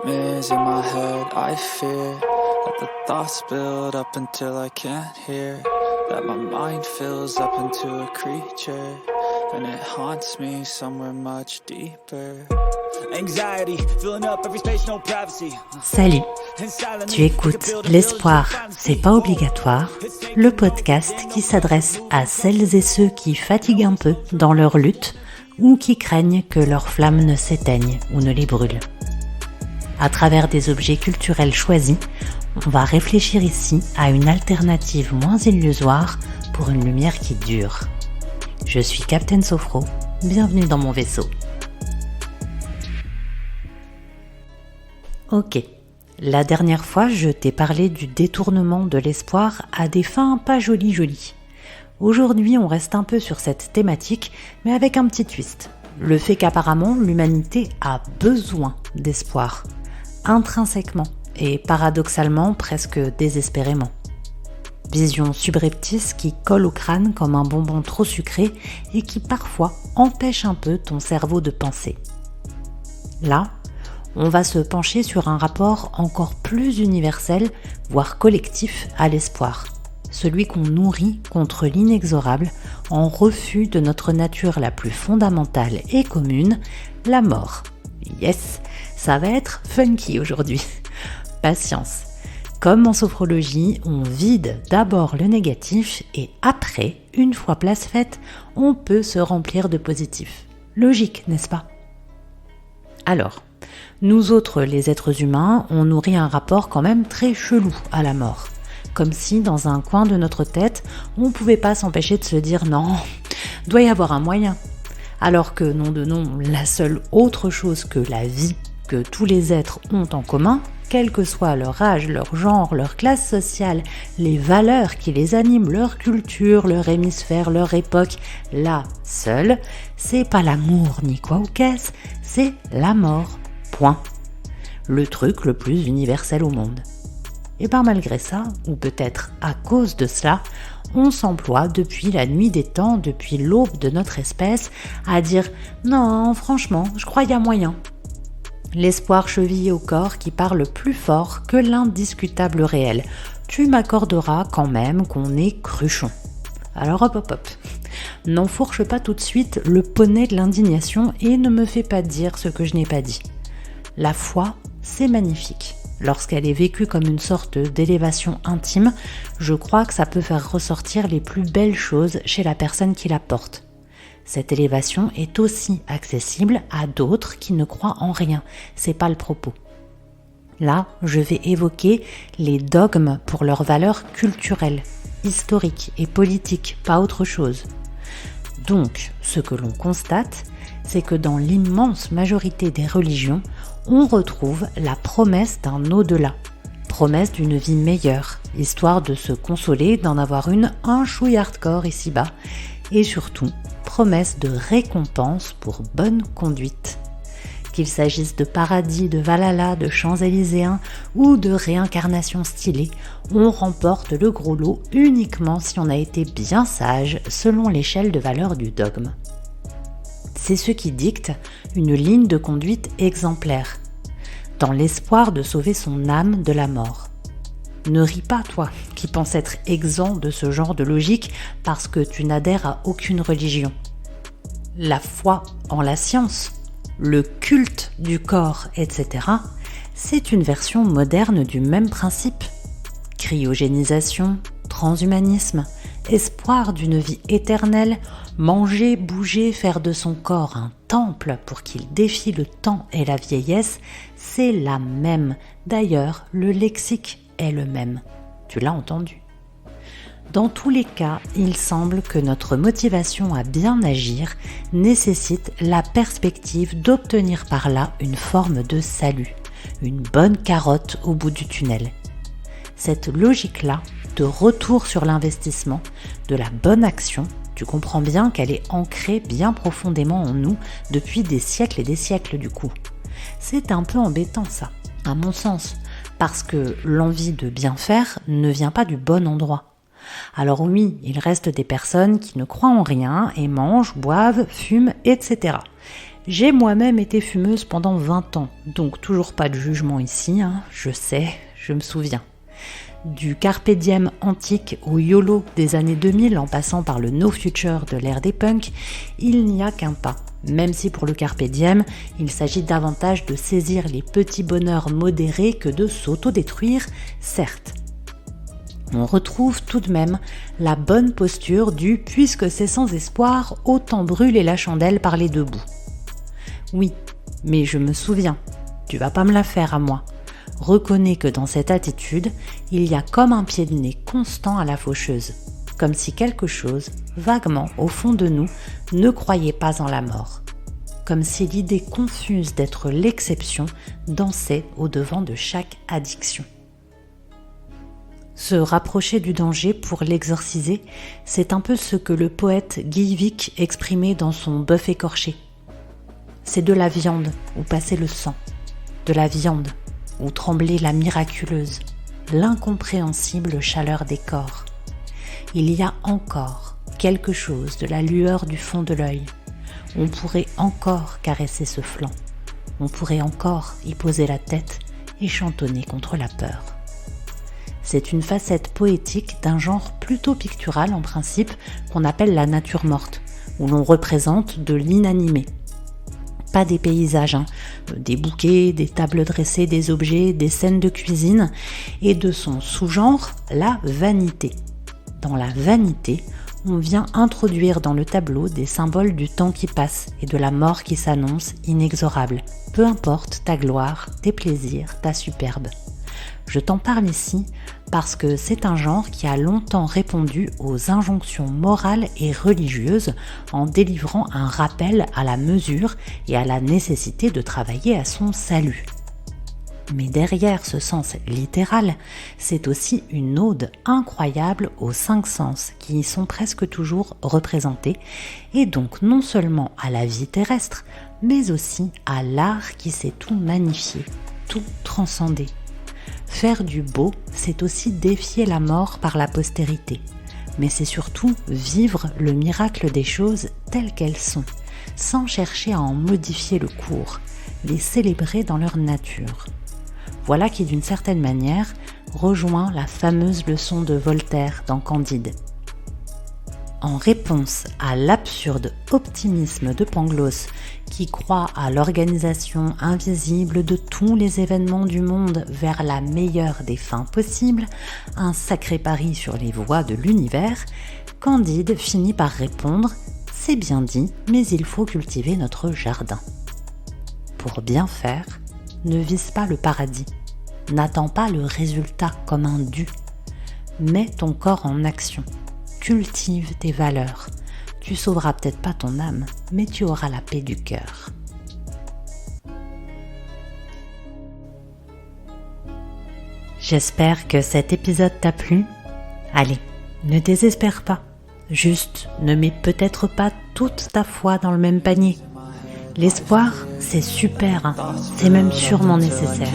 nightmares in my head, I fear that the thoughts build up until I can't hear, that my mind fills up into a creature, and it haunts me somewhere much deeper. Anxiety, filling up every space, no privacy. Salut, tu écoutes L'espoir, c'est pas obligatoire, le podcast qui s'adresse à celles et ceux qui fatiguent un peu dans leur lutte ou qui craignent que leur flamme ne s'éteigne ou ne les brûle. À travers des objets culturels choisis, on va réfléchir ici à une alternative moins illusoire pour une lumière qui dure. Je suis Captain Sofro, bienvenue dans mon vaisseau. Ok, la dernière fois je t'ai parlé du détournement de l'espoir à des fins pas jolies. Aujourd'hui on reste un peu sur cette thématique, mais avec un petit twist. Le fait qu'apparemment l'humanité a besoin d'espoir, intrinsèquement et paradoxalement presque désespérément. Vision subreptice qui colle au crâne comme un bonbon trop sucré et qui parfois empêche un peu ton cerveau de penser. Là, on va se pencher sur un rapport encore plus universel, voire collectif, à l'espoir. Celui qu'on nourrit contre l'inexorable en refus de notre nature la plus fondamentale et commune, la mort. Yes, ça va être funky aujourd'hui. Patience. Comme en sophrologie, on vide d'abord le négatif et après, une fois place faite, on peut se remplir de positif. Logique, n'est-ce pas ? Alors, nous autres, les êtres humains, on nourrit un rapport quand même très chelou à la mort. Comme si, dans un coin de notre tête, on ne pouvait pas s'empêcher de se dire « Non, doit y avoir un moyen ». Alors que, nom de nom, la seule autre chose que la vie que tous les êtres ont en commun, quel que soit leur âge, leur genre, leur classe sociale, les valeurs qui les animent, leur culture, leur hémisphère, leur époque, la seule, c'est pas l'amour ni quoi ou qu'est-ce, c'est la mort. Point. Le truc le plus universel au monde. Et bien malgré ça, ou peut-être à cause de cela, on s'emploie depuis la nuit des temps, depuis l'aube de notre espèce, à dire « Non, franchement, je crois qu'il y a moyen ». L'espoir chevillé au corps qui parle plus fort que l'indiscutable réel. Tu m'accorderas quand même qu'on est cruchon. Alors hop. N'enfourche pas tout de suite le poney de l'indignation et ne me fais pas dire ce que je n'ai pas dit. La foi, c'est magnifique. Lorsqu'elle est vécue comme une sorte d'élévation intime, je crois que ça peut faire ressortir les plus belles choses chez la personne qui la porte. Cette élévation est aussi accessible à d'autres qui ne croient en rien, c'est pas le propos. Là, je vais évoquer les dogmes pour leurs valeurs culturelles, historiques et politiques, pas autre chose. Donc, ce que l'on constate, c'est que dans l'immense majorité des religions, on retrouve la promesse d'un au-delà, promesse d'une vie meilleure, histoire de se consoler d'en avoir une un chouille hardcore ici-bas, et surtout, promesse de récompense pour bonne conduite. Qu'il s'agisse de paradis, de Valhalla, de Champs-Élyséens ou de réincarnation stylée, on remporte le gros lot uniquement si on a été bien sage selon l'échelle de valeur du dogme. C'est ce qui dicte une ligne de conduite exemplaire, dans l'espoir de sauver son âme de la mort. Ne ris pas, toi, qui penses être exempt de ce genre de logique parce que tu n'adhères à aucune religion. La foi en la science, le culte du corps, etc., c'est une version moderne du même principe. Cryogénisation, transhumanisme, espoir d'une vie éternelle, manger, bouger, faire de son corps un temple pour qu'il défie le temps et la vieillesse, c'est la même. D'ailleurs, le lexique est le même. Tu l'as entendu. Dans tous les cas, il semble que notre motivation à bien agir nécessite la perspective d'obtenir par là une forme de salut, une bonne carotte au bout du tunnel. Cette logique-là, de retour sur l'investissement, de la bonne action, tu comprends bien qu'elle est ancrée bien profondément en nous depuis des siècles et des siècles du coup. C'est un peu embêtant ça, à mon sens, parce que l'envie de bien faire ne vient pas du bon endroit. Alors oui, il reste des personnes qui ne croient en rien et mangent, boivent, fument, etc. J'ai moi-même été fumeuse pendant 20 ans, donc toujours pas de jugement ici, je sais, je me souviens. Du carpe diem antique au YOLO des années 2000 en passant par le no future de l'ère des punks, il n'y a qu'un pas. Même si pour le carpe diem, il s'agit davantage de saisir les petits bonheurs modérés que de s'autodétruire, certes. On retrouve tout de même la bonne posture du « puisque c'est sans espoir, autant brûler la chandelle par les deux bouts ». Oui, mais je me souviens, tu vas pas me la faire à moi. Reconnais que dans cette attitude, il y a comme un pied de nez constant à la faucheuse, comme si quelque chose, vaguement au fond de nous, ne croyait pas en la mort. Comme si l'idée confuse d'être l'exception dansait au-devant de chaque addiction. Se rapprocher du danger pour l'exorciser, c'est un peu ce que le poète Guy Vic exprimait dans son Bœuf écorché. C'est de la viande où passait le sang, de la viande où tremblait la miraculeuse, l'incompréhensible chaleur des corps. Il y a encore quelque chose de la lueur du fond de l'œil. On pourrait encore caresser ce flanc. On pourrait encore y poser la tête et chantonner contre la peur. C'est une facette poétique d'un genre plutôt pictural en principe qu'on appelle la nature morte, où l'on représente de l'inanimé. Pas des paysages, des bouquets, des tables dressées, des objets, des scènes de cuisine, et de son sous-genre, la vanité. Dans la vanité, on vient introduire dans le tableau des symboles du temps qui passe et de la mort qui s'annonce inexorable. Peu importe ta gloire, tes plaisirs, ta superbe. Je t'en parle ici parce que c'est un genre qui a longtemps répondu aux injonctions morales et religieuses en délivrant un rappel à la mesure et à la nécessité de travailler à son salut. Mais derrière ce sens littéral, c'est aussi une ode incroyable aux 5 sens qui y sont presque toujours représentés, et donc non seulement à la vie terrestre, mais aussi à l'art qui sait tout magnifier, tout transcender. Faire du beau, c'est aussi défier la mort par la postérité, mais c'est surtout vivre le miracle des choses telles qu'elles sont, sans chercher à en modifier le cours, les célébrer dans leur nature. Voilà qui, d'une certaine manière, rejoint la fameuse leçon de Voltaire dans Candide. En réponse à l'absurde optimisme de Pangloss, qui croit à l'organisation invisible de tous les événements du monde vers la meilleure des fins possibles, un sacré pari sur les voies de l'univers, Candide finit par répondre « C'est bien dit, mais il faut cultiver notre jardin. » Pour bien faire, ne vise pas le paradis, n'attends pas le résultat comme un dû. Mets ton corps en action, cultive tes valeurs. Tu sauveras peut-être pas ton âme, mais tu auras la paix du cœur. J'espère que cet épisode t'a plu. Allez, ne désespère pas. Juste, ne mets peut-être pas toute ta foi dans le même panier. L'espoir, c'est super, c'est même sûrement nécessaire.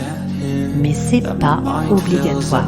Mais c'est pas obligatoire.